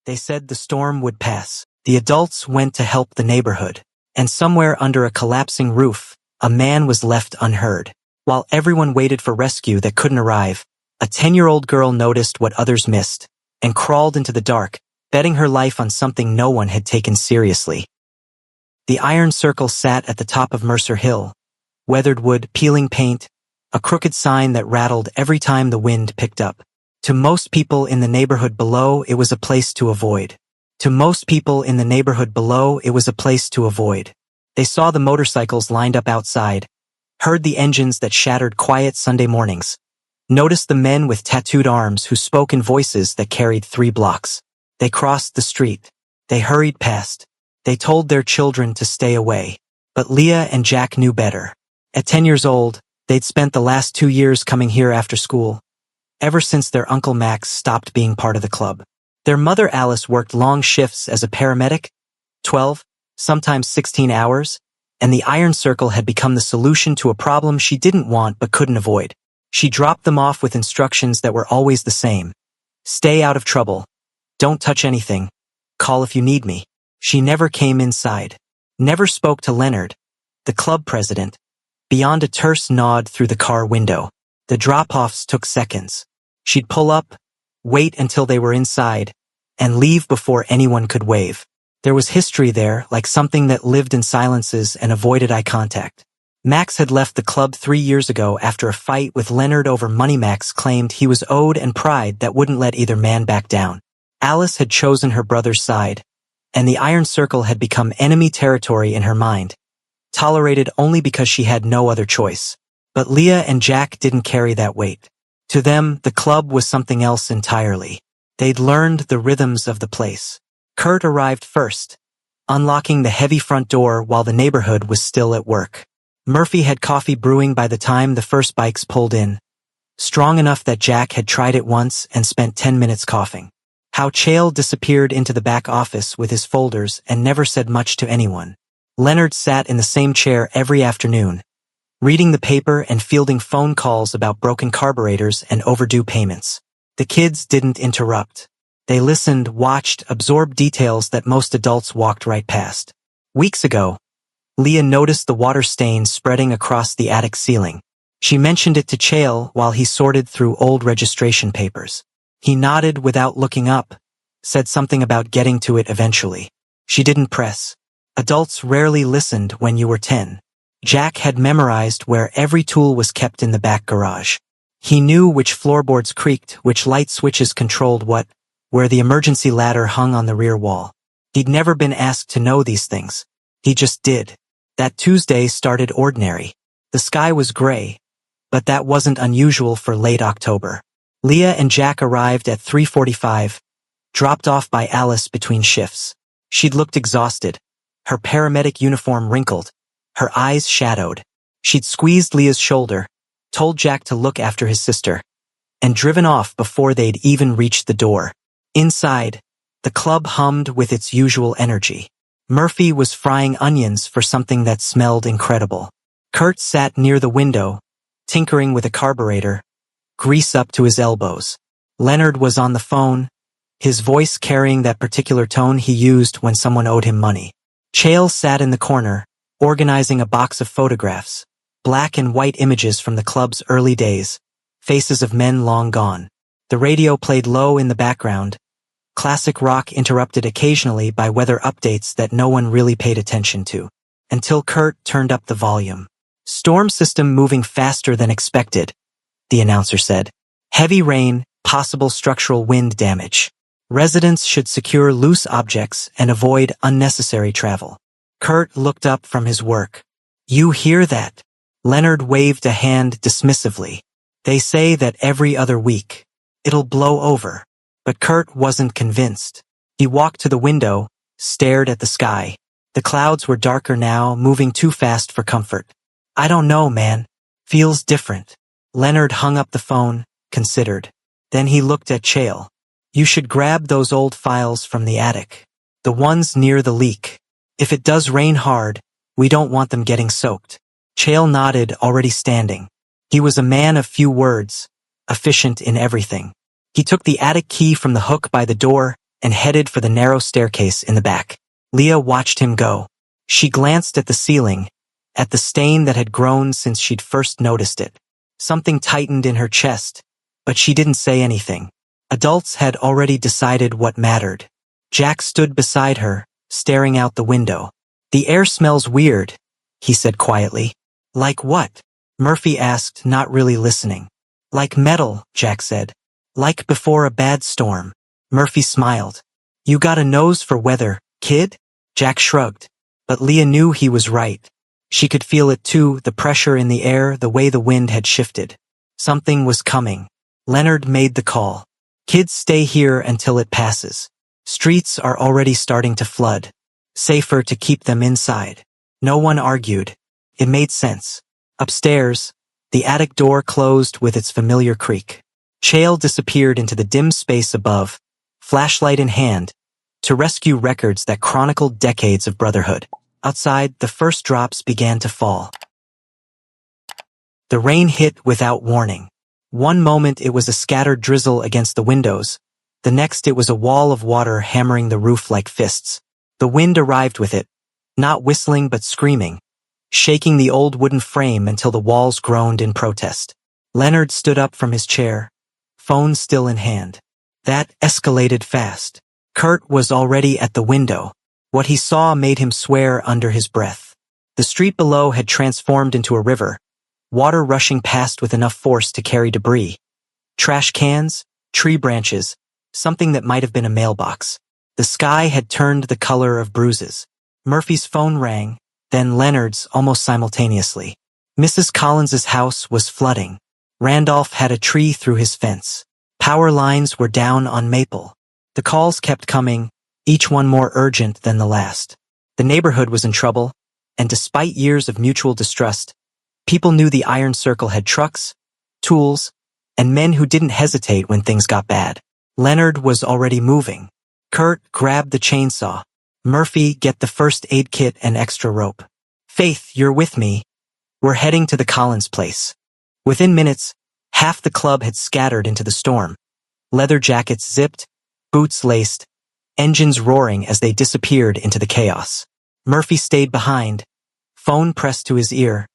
They said the storm would pass. The adults went to help the neighborhood. And somewhere under a collapsing roof, a man was left unheard. While everyone waited for rescue that couldn't arrive, a 10-year-old girl noticed what others missed and crawled into the dark, betting her life on something no one had taken seriously. The iron circle sat at the top of Mercer Hill. Weathered wood, peeling paint, a crooked sign that rattled every time the wind picked up. To most people in the neighborhood below, it was a place to avoid. They saw the motorcycles lined up outside, heard the engines that shattered quiet Sunday mornings, noticed the men with tattooed arms who spoke in voices that carried 3 blocks. They crossed the street. They hurried past. They told their children to stay away. But Leah and Jack knew better. At 10 years old, they'd spent the last 2 years coming here after school, ever since their Uncle Max stopped being part of the club. Their mother Alice worked long shifts as a paramedic, 12, sometimes 16 hours, and the iron circle had become the solution to a problem she didn't want but couldn't avoid. She dropped them off with instructions that were always the same. Stay out of trouble. Don't touch anything. Call if you need me. She never came inside. Never spoke to Leonard, the club president, beyond a terse nod through the car window. The drop-offs took seconds. She'd pull up, wait until they were inside, and leave before anyone could wave. There was history there, like something that lived in silences and avoided eye contact. Max had left the club 3 years ago after a fight with Leonard over money Max claimed he was owed and pride that wouldn't let either man back down. Alice had chosen her brother's side, and the iron circle had become enemy territory in her mind, tolerated only because she had no other choice. But Leah and Jack didn't carry that weight. To them, the club was something else entirely. They'd learned the rhythms of the place. Kurt arrived first, unlocking the heavy front door while the neighborhood was still at work. Murphy had coffee brewing by the time the first bikes pulled in, strong enough that Jack had tried it once and spent 10 minutes coughing. How Chael disappeared into the back office with his folders and never said much to anyone. Leonard sat in the same chair every afternoon, reading the paper and fielding phone calls about broken carburetors and overdue payments. The kids didn't interrupt. They listened, watched, absorbed details that most adults walked right past. Weeks ago, Leah noticed the water stains spreading across the attic ceiling. She mentioned it to Chael while he sorted through old registration papers. He nodded without looking up, said something about getting to it eventually. She didn't press. Adults rarely listened when you were 10. Jack had memorized where every tool was kept in the back garage. He knew which floorboards creaked, which light switches controlled what, where the emergency ladder hung on the rear wall. He'd never been asked to know these things. He just did. That Tuesday started ordinary. The sky was gray, but that wasn't unusual for late October. Leah and Jack arrived at 3:45, dropped off by Alice between shifts. She'd looked exhausted, her paramedic uniform wrinkled, her eyes shadowed. She'd squeezed Leah's shoulder, told Jack to look after his sister, and driven off before they'd even reached the door. Inside, the club hummed with its usual energy. Murphy was frying onions for something that smelled incredible. Kurt sat near the window, tinkering with a carburetor, grease up to his elbows. Leonard was on the phone, his voice carrying that particular tone he used when someone owed him money. Chael sat in the corner, organizing a box of photographs, black and white images from the club's early days, faces of men long gone. The radio played low in the background, classic rock interrupted occasionally by weather updates that no one really paid attention to, until Kurt turned up the volume. Storm system moving faster than expected, the announcer said. Heavy rain, possible structural wind damage. Residents should secure loose objects and avoid unnecessary travel. Kurt looked up from his work. You hear that? Leonard waved a hand dismissively. They say that every other week. It'll blow over. But Kurt wasn't convinced. He walked to the window, stared at the sky. The clouds were darker now, moving too fast for comfort. I don't know, man. Feels different. Leonard hung up the phone, considered. Then he looked at Chael. You should grab those old files from the attic. The ones near the leak. If it does rain hard, we don't want them getting soaked. Chael nodded, already standing. He was a man of few words, efficient in everything. He took the attic key from the hook by the door and headed for the narrow staircase in the back. Leah watched him go. She glanced at the ceiling, at the stain that had grown since she'd first noticed it. Something tightened in her chest, but she didn't say anything. Adults had already decided what mattered. Jack stood beside her, staring out the window. "The air smells weird," he said quietly. "Like what?" Murphy asked, not really listening. "Like metal," Jack said. "Like before a bad storm." Murphy smiled. "You got a nose for weather, kid?" Jack shrugged. But Leah knew he was right. She could feel it too, the pressure in the air, the way the wind had shifted. Something was coming. Leonard made the call. "Kids, stay here until it passes. Streets are already starting to flood. Safer to keep them inside." No one argued. It made sense. Upstairs, the attic door closed with its familiar creak. Chael disappeared into the dim space above, flashlight in hand, to rescue records that chronicled decades of brotherhood. Outside, the first drops began to fall. The rain hit without warning. One moment it was a scattered drizzle against the windows. The next it was a wall of water hammering the roof like fists. The wind arrived with it, not whistling but screaming, shaking the old wooden frame until the walls groaned in protest. Leonard stood up from his chair, phone still in hand. That escalated fast. Kurt was already at the window. What he saw made him swear under his breath. The street below had transformed into a river, water rushing past with enough force to carry debris. Trash cans, tree branches, something that might have been a mailbox. The sky had turned the color of bruises. Murphy's phone rang, then Leonard's almost simultaneously. Mrs. Collins's house was flooding. Randolph had a tree through his fence. Power lines were down on Maple. The calls kept coming, each one more urgent than the last. The neighborhood was in trouble, and despite years of mutual distrust, people knew the Iron Circle had trucks, tools, and men who didn't hesitate when things got bad. Leonard was already moving. Kurt grabbed the chainsaw. "Murphy, get the first aid kit and extra rope. Faith, you're with me. We're heading to the Collins place." Within minutes, half the club had scattered into the storm. Leather jackets zipped, boots laced, engines roaring as they disappeared into the chaos. Murphy stayed behind, phone pressed to his ear,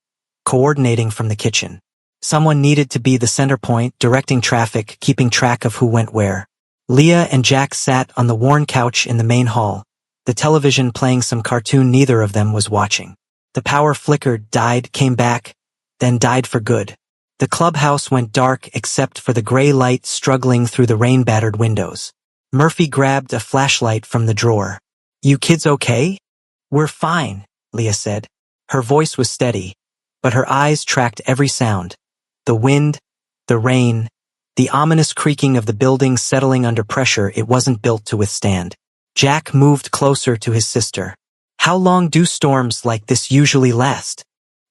coordinating from the kitchen. Someone needed to be the center point, directing traffic, keeping track of who went where. Leah and Jack sat on the worn couch in the main hall, the television playing some cartoon neither of them was watching. The power flickered, died, came back, then died for good. The clubhouse went dark except for the gray light struggling through the rain-battered windows. Murphy grabbed a flashlight from the drawer. "You kids okay?" "We're fine," Leah said. Her voice was steady, but her eyes tracked every sound. The wind, the rain, the ominous creaking of the building settling under pressure it wasn't built to withstand. Jack moved closer to his sister. "How long do storms like this usually last?"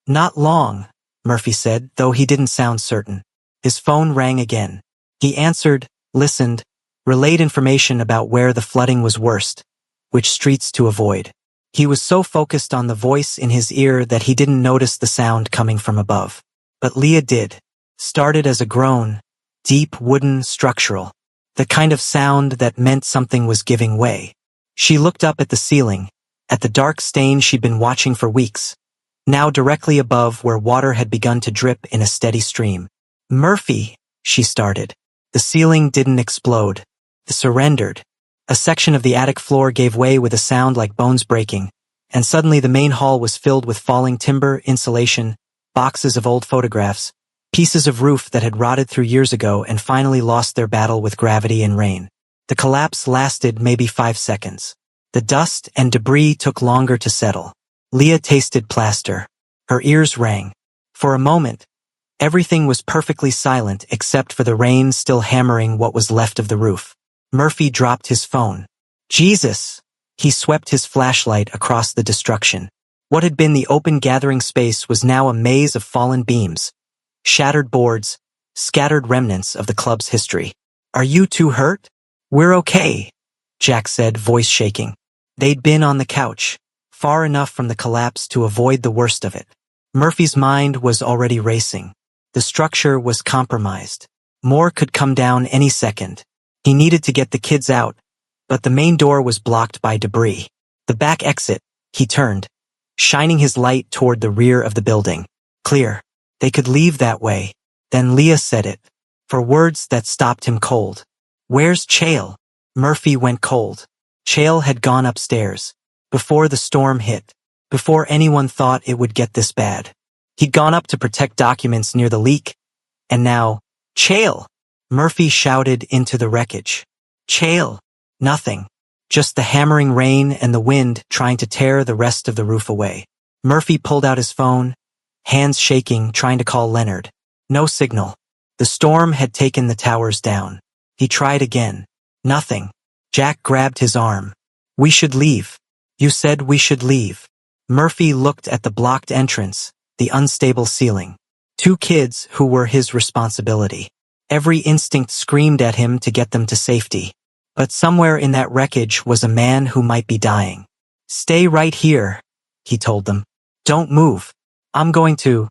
"Not long," Murphy said, though he didn't sound certain. His phone rang again. He answered, listened, relayed information about where the flooding was worst, which streets to avoid. He was so focused on the voice in his ear that he didn't notice the sound coming from above. But Leah did. Started as a groan, deep, wooden, structural. The kind of sound that meant something was giving way. She looked up at the ceiling, at the dark stain she'd been watching for weeks, now directly above where water had begun to drip in a steady stream. "Murphy," she started. The ceiling didn't explode. It surrendered. A section of the attic floor gave way with a sound like bones breaking, and suddenly the main hall was filled with falling timber, insulation, boxes of old photographs, pieces of roof that had rotted through years ago and finally lost their battle with gravity and rain. The collapse lasted maybe 5 seconds. The dust and debris took longer to settle. Leah tasted plaster. Her ears rang. For a moment, everything was perfectly silent except for the rain still hammering what was left of the roof. Murphy dropped his phone. "Jesus!" He swept his flashlight across the destruction. What had been the open gathering space was now a maze of fallen beams, shattered boards, scattered remnants of the club's history. "Are you two hurt?" "We're okay," Jack said, voice shaking. They'd been on the couch, far enough from the collapse to avoid the worst of it. Murphy's mind was already racing. The structure was compromised. More could come down any second. He needed to get the kids out, but the main door was blocked by debris. The back exit, he turned, shining his light toward the rear of the building. Clear. They could leave that way. Then Leah said it. For words that stopped him cold. Where's Chael? Murphy went cold. Chael had gone upstairs. Before the storm hit. Before anyone thought it would get this bad. He'd gone up to protect documents near the leak. And now, Chael! Murphy shouted into the wreckage. Chael! Nothing. Just the hammering rain and the wind trying to tear the rest of the roof away. Murphy pulled out his phone, hands shaking, trying to call Leonard. No signal. The storm had taken the towers down. He tried again. Nothing. Jack grabbed his arm. We should leave. You said we should leave. Murphy looked at the blocked entrance, the unstable ceiling. 2 kids who were his responsibility. Every instinct screamed at him to get them to safety. But somewhere in that wreckage was a man who might be dying. Stay right here, he told them. Don't move. I'm going to...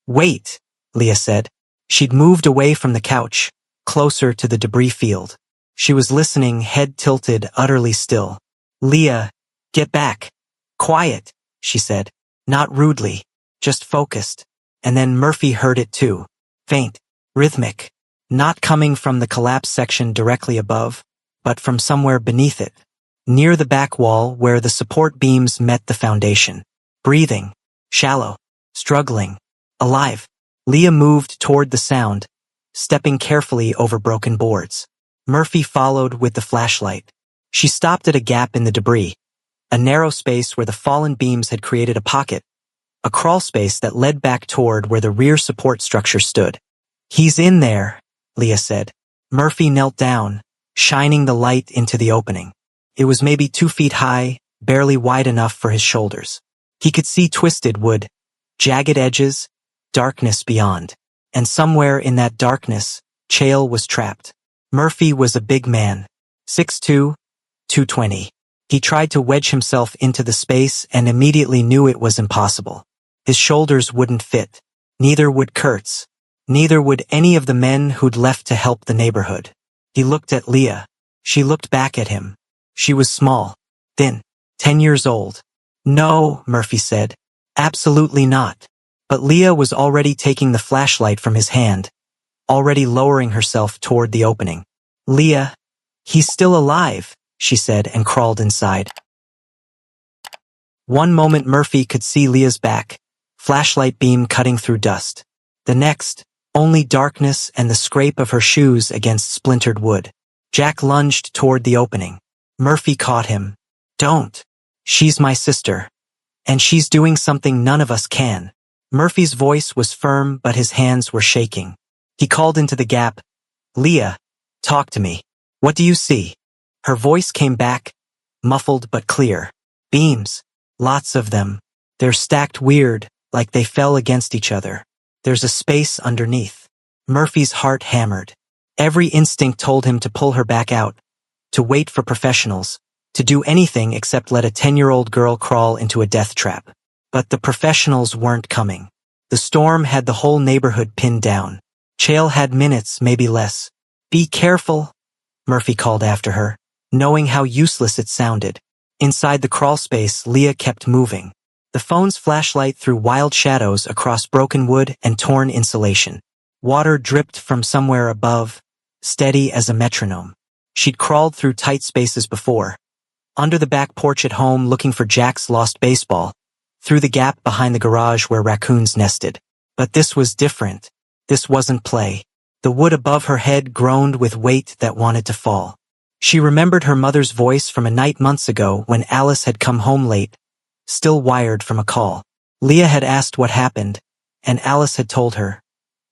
Wait, Leah said. She'd moved away from the couch, closer to the debris field. She was listening, head tilted, utterly still. Leah, get back. Quiet, she said. Not rudely, just focused. And then Murphy heard it too. Faint, rhythmic. Not coming from the collapse section directly above, but from somewhere beneath it. Near the back wall where the support beams met the foundation. Breathing. Shallow. Struggling. Alive. Leah moved toward the sound, stepping carefully over broken boards. Murphy followed with the flashlight. She stopped at a gap in the debris, a narrow space where the fallen beams had created a pocket, a crawl space that led back toward where the rear support structure stood. He's in there, Leah said. Murphy knelt down, shining the light into the opening. It was maybe 2 feet high, barely wide enough for his shoulders. He could see twisted wood, jagged edges, darkness beyond. And somewhere in that darkness, Chael was trapped. Murphy was a big man. 6'2", 220. He tried to wedge himself into the space and immediately knew it was impossible. His shoulders wouldn't fit. Neither would Kurt's. Neither would any of the men who'd left to help the neighborhood. He looked at Leah. She looked back at him. She was small, thin, 10 years old. No, Murphy said. Absolutely not. But Leah was already taking the flashlight from his hand, already lowering herself toward the opening. Leah, he's still alive, she said and crawled inside. One moment Murphy could see Leah's back, flashlight beam cutting through dust. The next, only darkness and the scrape of her shoes against splintered wood. Jack lunged toward the opening. Murphy caught him. Don't. She's my sister. And she's doing something none of us can. Murphy's voice was firm, but his hands were shaking. He called into the gap. Leah, talk to me. What do you see? Her voice came back, muffled but clear. Beams. Lots of them. They're stacked weird, like they fell against each other. There's a space underneath. Murphy's heart hammered. Every instinct told him to pull her back out, to wait for professionals, to do anything except let a 10-year-old girl crawl into a death trap. But the professionals weren't coming. The storm had the whole neighborhood pinned down. Chael had minutes, maybe less. Be careful, Murphy called after her, knowing how useless it sounded. Inside the crawl space, Leah kept moving. The phone's flashlight threw wild shadows across broken wood and torn insulation. Water dripped from somewhere above, steady as a metronome. She'd crawled through tight spaces before. Under the back porch at home looking for Jack's lost baseball. Through the gap behind the garage where raccoons nested. But this was different. This wasn't play. The wood above her head groaned with weight that wanted to fall. She remembered her mother's voice from a night months ago when Alice had come home late, still wired from a call. Leah had asked what happened, and Alice had told her.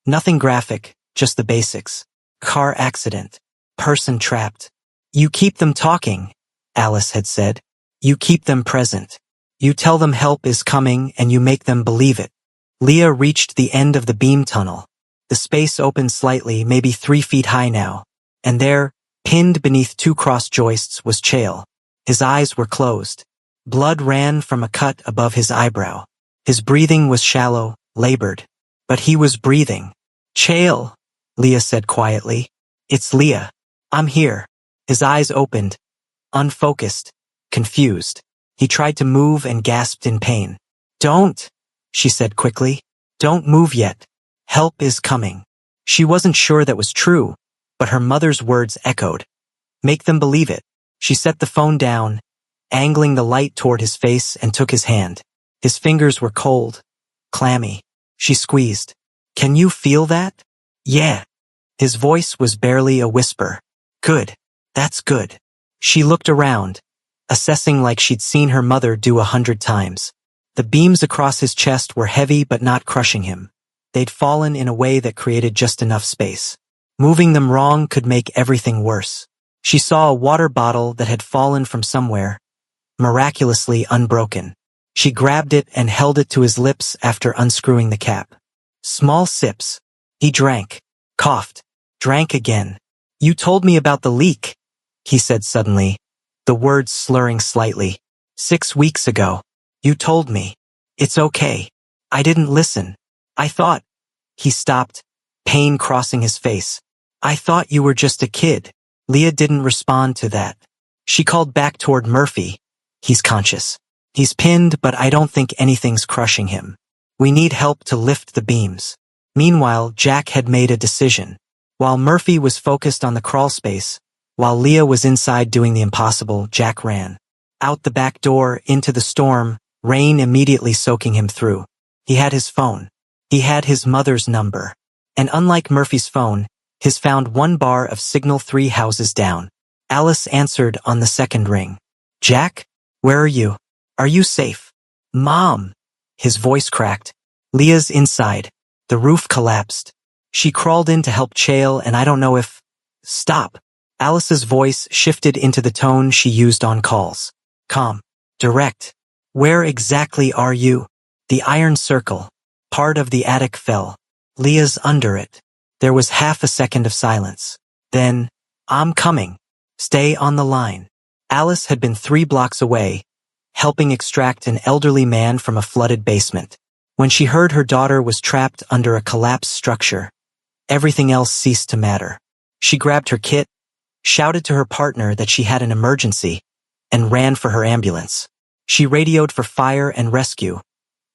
Nothing graphic, just the basics. Car accident. Person trapped. You keep them talking, Alice had said. You keep them present. You tell them help is coming and you make them believe it. Leah reached the end of the beam tunnel. The space opened slightly, maybe 3 feet high now. And there, pinned beneath 2 cross joists, was Chael. His eyes were closed. Blood ran from a cut above his eyebrow. His breathing was shallow, labored. But he was breathing. Chael, Leah said quietly. It's Leah. I'm here. His eyes opened. unfocused, confused. He tried to move and gasped in pain. "Don't," she said quickly. "Don't move yet. Help is coming." She wasn't sure that was true, but her mother's words echoed. Make them believe it. She set the phone down, angling the light toward his face, and took his hand. His fingers were cold, clammy. She squeezed. "Can you feel that?" "Yeah." His voice was barely a whisper. "Good. That's good." She looked around, assessing like she'd seen her mother do 100 times. The beams across his chest were heavy but not crushing him. They'd fallen in a way that created just enough space. Moving them wrong could make everything worse. She saw a water bottle that had fallen from somewhere, miraculously unbroken. She grabbed it and held it to his lips after unscrewing the cap. Small sips. He drank, coughed, drank again. "You told me about the leak," he said suddenly, the words slurring slightly. "6 weeks ago. You told me. It's okay. I didn't listen. I thought—" He stopped, pain crossing his face. "I thought you were just a kid." Leah didn't respond to that. She called back toward Murphy. "He's conscious. He's pinned, but I don't think anything's crushing him. We need help to lift the beams." Meanwhile, Jack had made a decision. While Murphy was focused on the crawl space, while Leah was inside doing the impossible, Jack ran. Out the back door, into the storm, rain immediately soaking him through. He had his phone. He had his mother's number. And unlike Murphy's phone, his found 1 bar of signal 3 houses down. Alice answered on the second ring. "Jack? Where are you? Are you safe?" "Mom!" His voice cracked. "Leah's inside. The roof collapsed. She crawled in to help Chael, and I don't know if—" "Stop." Alice's voice shifted into the tone she used on calls. Calm. Direct. "Where exactly are you?" "The iron circle. Part of the attic fell. Leah's under it." There was half a second of silence. Then, "I'm coming. Stay on the line." Alice had been 3 blocks away, helping extract an elderly man from a flooded basement. When she heard her daughter was trapped under a collapsed structure, everything else ceased to matter. She grabbed her kit, shouted to her partner that she had an emergency, and ran for her ambulance. She radioed for fire and rescue,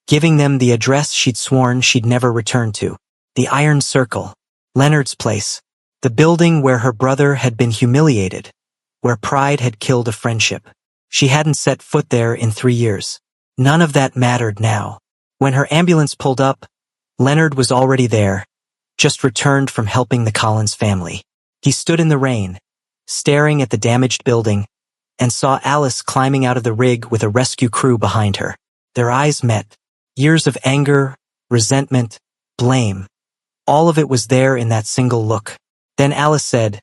giving them the address she'd sworn she'd never return to. The Iron Circle. Leonard's place. The building where her brother had been humiliated, where pride had killed a friendship. She hadn't set foot there in 3 years. None of that mattered now. When her ambulance pulled up, Leonard was already there, just returned from helping the Collins family. He stood in the rain, staring at the damaged building, and saw Alice climbing out of the rig with a rescue crew behind her. Their eyes met. Years of anger, resentment, blame. All of it was there in that single look. Then Alice said,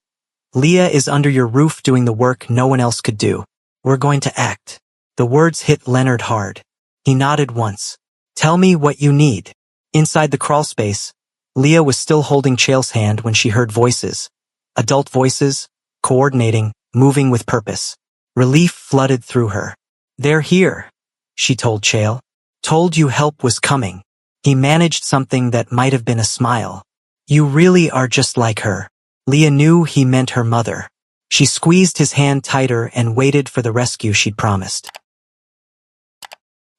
"Leah is under your roof doing the work no one else could do. We're going to act." The words hit Leonard hard. He nodded once. "Tell me what you need." Inside the crawl space, Leah was still holding Chael's hand when she heard voices. Adult voices, coordinating, moving with purpose. Relief flooded through her. "They're here," she told Chael. "Told you help was coming." He managed something that might have been a smile. "You really are just like her." Leah knew he meant her mother. She squeezed his hand tighter and waited for the rescue she'd promised.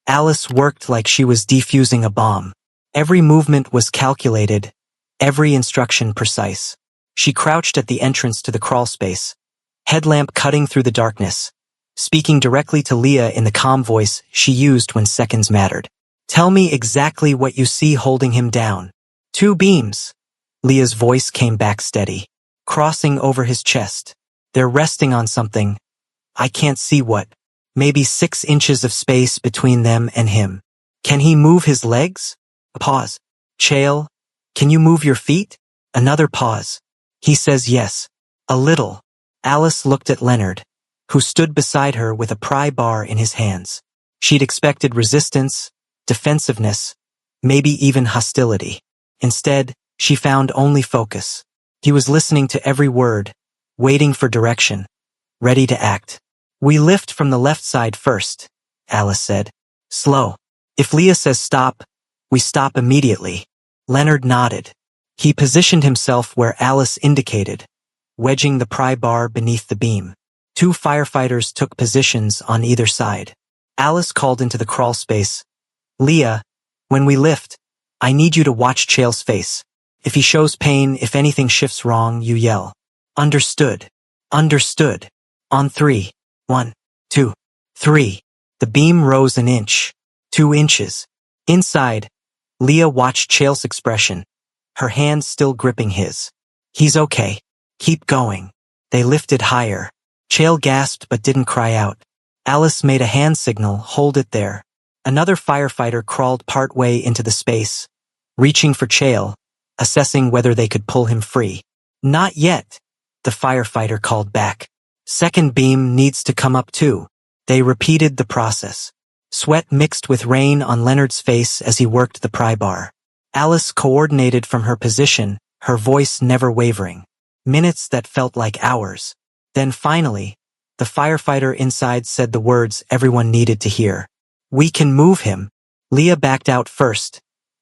Alice worked like she was defusing a bomb. Every movement was calculated, every instruction precise. She crouched at the entrance to the crawl space, headlamp cutting through the darkness, speaking directly to Leah in the calm voice she used when seconds mattered. "Tell me exactly what you see holding him down." 2 beams. Leah's voice came back steady, crossing over his chest. "They're resting on something. I can't see what. Maybe 6 inches of space between them and him. Can he move his legs?" A pause. "Chael, can you move your feet?" Another pause. "He says yes. A little." Alice looked at Leonard, who stood beside her with a pry bar in his hands. She'd expected resistance, defensiveness, maybe even hostility. Instead, she found only focus. He was listening to every word, waiting for direction, ready to act. "We lift from the left side first," Alice said. "Slow. If Leah says stop, we stop immediately." Leonard nodded. He positioned himself where Alice indicated, wedging the pry bar beneath the beam. 2 firefighters took positions on either side. Alice called into the crawl space. Leah, when we lift, I need you to watch Chael's face. If he shows pain, if anything shifts wrong, you yell. Understood. Understood. On 3. 1, 2, 3. The beam rose an inch. 2 inches. Inside, Leah watched Chael's expression, her hand still gripping his. He's okay. Keep going. They lifted higher. Chael gasped but didn't cry out. Alice made a hand signal, hold it there. Another firefighter crawled partway into the space, reaching for Chael, assessing whether they could pull him free. Not yet, the firefighter called back. Second beam needs to come up too. They repeated the process. Sweat mixed with rain on Leonard's face as he worked the pry bar. Alice coordinated from her position, her voice never wavering. Minutes that felt like hours. Then finally, the firefighter inside said the words everyone needed to hear. We can move him. Leah backed out first,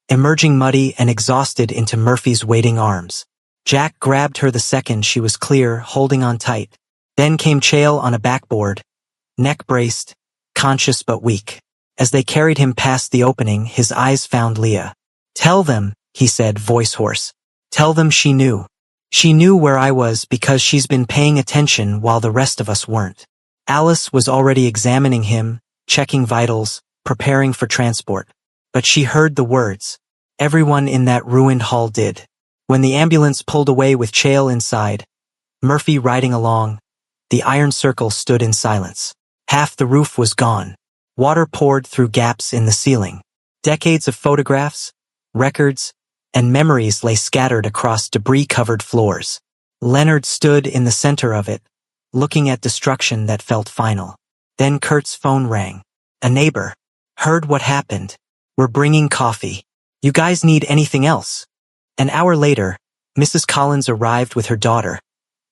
emerging muddy and exhausted into Murphy's waiting arms. Jack grabbed her the second she was clear, holding on tight. Then came Chael on a backboard, neck braced, conscious but weak. As they carried him past the opening, his eyes found Leah. Tell them, he said, voice hoarse. Tell them she knew. She knew where I was because she's been paying attention while the rest of us weren't. Alice was already examining him, checking vitals, preparing for transport. But she heard the words. Everyone in that ruined hall did. When the ambulance pulled away with Chael inside, Murphy riding along, the iron circle stood in silence. Half the roof was gone. Water poured through gaps in the ceiling. Decades of photographs, records, and memories lay scattered across debris-covered floors. Leonard stood in the center of it, looking at destruction that felt final. Then Kurt's phone rang. A neighbor. Heard what happened. We're bringing coffee. You guys need anything else? An hour later, Mrs. Collins arrived with her daughter,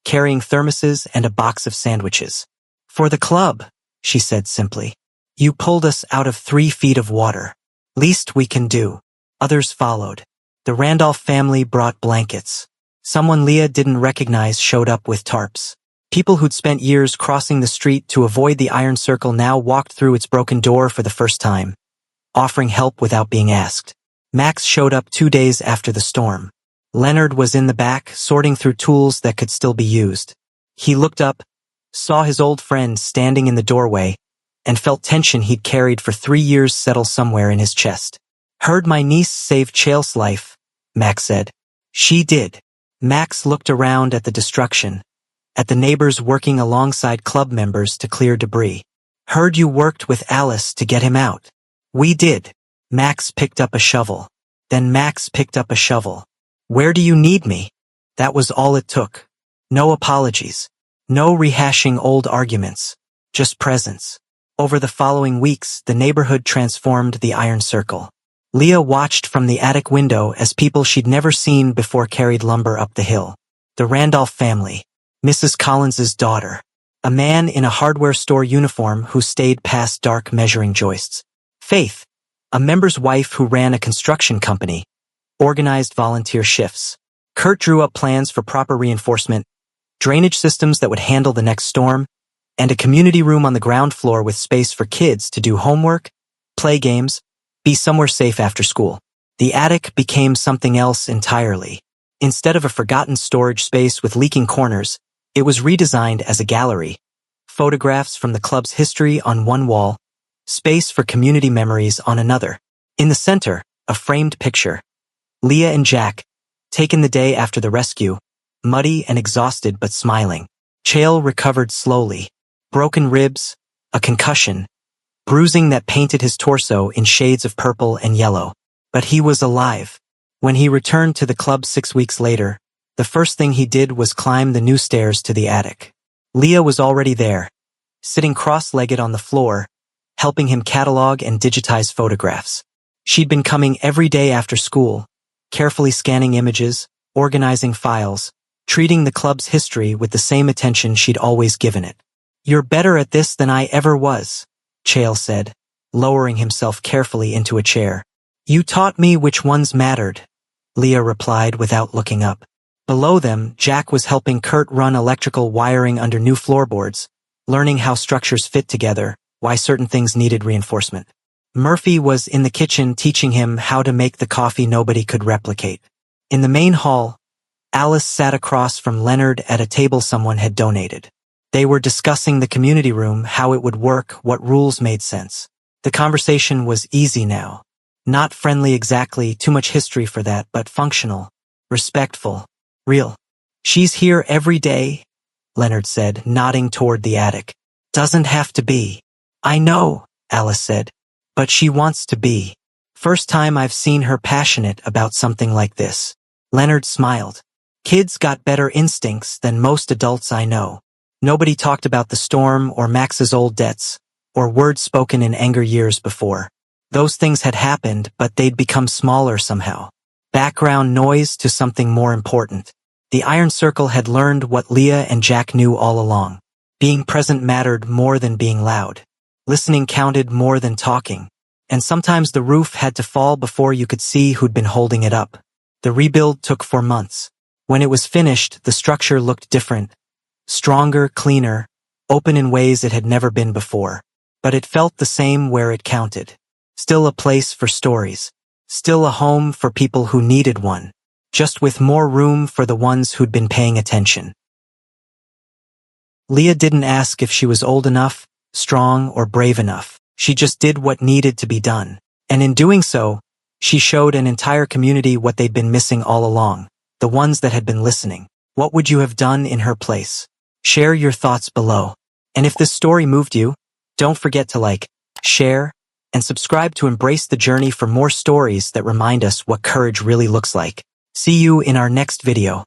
carrying thermoses and a box of sandwiches. For the club, she said simply. You pulled us out of 3 feet of water. Least we can do. Others followed. The Randolph family brought blankets. Someone Leah didn't recognize showed up with tarps. People who'd spent years crossing the street to avoid the iron circle now walked through its broken door for the first time, offering help without being asked. Max showed up 2 days after the storm. Leonard was in the back, sorting through tools that could still be used. He looked up, saw his old friend standing in the doorway, and felt tension he'd carried for 3 years settle somewhere in his chest. Heard my niece saved Chael's life, Max said. She did. Max looked around at the destruction, at the neighbors working alongside club members to clear debris. Heard you worked with Alice to get him out. We did. Max picked up a shovel. Then Max picked up a shovel. Where do you need me? That was all it took. No apologies. No rehashing old arguments. Just presence. Over the following weeks, the neighborhood transformed the iron circle. Leah watched from the attic window as people she'd never seen before carried lumber up the hill. The Randolph family. Mrs. Collins's daughter. A man in a hardware store uniform who stayed past dark measuring joists. Faith. A member's wife who ran a construction company. Organized volunteer shifts. Kurt drew up plans for proper reinforcement, drainage systems that would handle the next storm, and a community room on the ground floor with space for kids to do homework, play games, be somewhere safe after school. The attic became something else entirely. Instead of a forgotten storage space with leaking corners, it was redesigned as a gallery. Photographs from the club's history on one wall, space for community memories on another. In the center, a framed picture. Leah and Jack, taken the day after the rescue, muddy and exhausted but smiling. Chael recovered slowly. Broken ribs, a concussion, bruising that painted his torso in shades of purple and yellow. But he was alive. When he returned to the club 6 weeks later, the first thing he did was climb the new stairs to the attic. Leah was already there, sitting cross-legged on the floor, helping him catalog and digitize photographs. She'd been coming every day after school, carefully scanning images, organizing files, treating the club's history with the same attention she'd always given it. You're better at this than I ever was, Chael said, lowering himself carefully into a chair. You taught me which ones mattered, Leah replied without looking up. Below them, Jack was helping Kurt run electrical wiring under new floorboards, learning how structures fit together, why certain things needed reinforcement. Murphy was in the kitchen teaching him how to make the coffee nobody could replicate. In the main hall, Alice sat across from Leonard at a table someone had donated. They were discussing the community room, how it would work, what rules made sense. The conversation was easy now. Not friendly exactly, too much history for that, but functional, respectful, real. "She's here every day," Leonard said, nodding toward the attic. "Doesn't have to be." "I know," Alice said, "but she wants to be. First time I've seen her passionate about something like this." Leonard smiled. "Kids got better instincts than most adults I know." Nobody talked about the storm or Max's old debts, or words spoken in anger years before. Those things had happened, but they'd become smaller somehow. Background noise to something more important. The Iron Circle had learned what Leah and Jack knew all along. Being present mattered more than being loud. Listening counted more than talking. And sometimes the roof had to fall before you could see who'd been holding it up. The rebuild took 4 months. When it was finished, the structure looked different. Stronger, cleaner, open in ways it had never been before. But it felt the same where it counted. Still a place for stories. Still a home for people who needed one. Just with more room for the ones who'd been paying attention. Leah didn't ask if she was old enough, strong, or brave enough. She just did what needed to be done. And in doing so, she showed an entire community what they'd been missing all along, the ones that had been listening. What would you have done in her place? Share your thoughts below. And if this story moved you, don't forget to like, share, and subscribe to embrace the journey for more stories that remind us what courage really looks like. See you in our next video.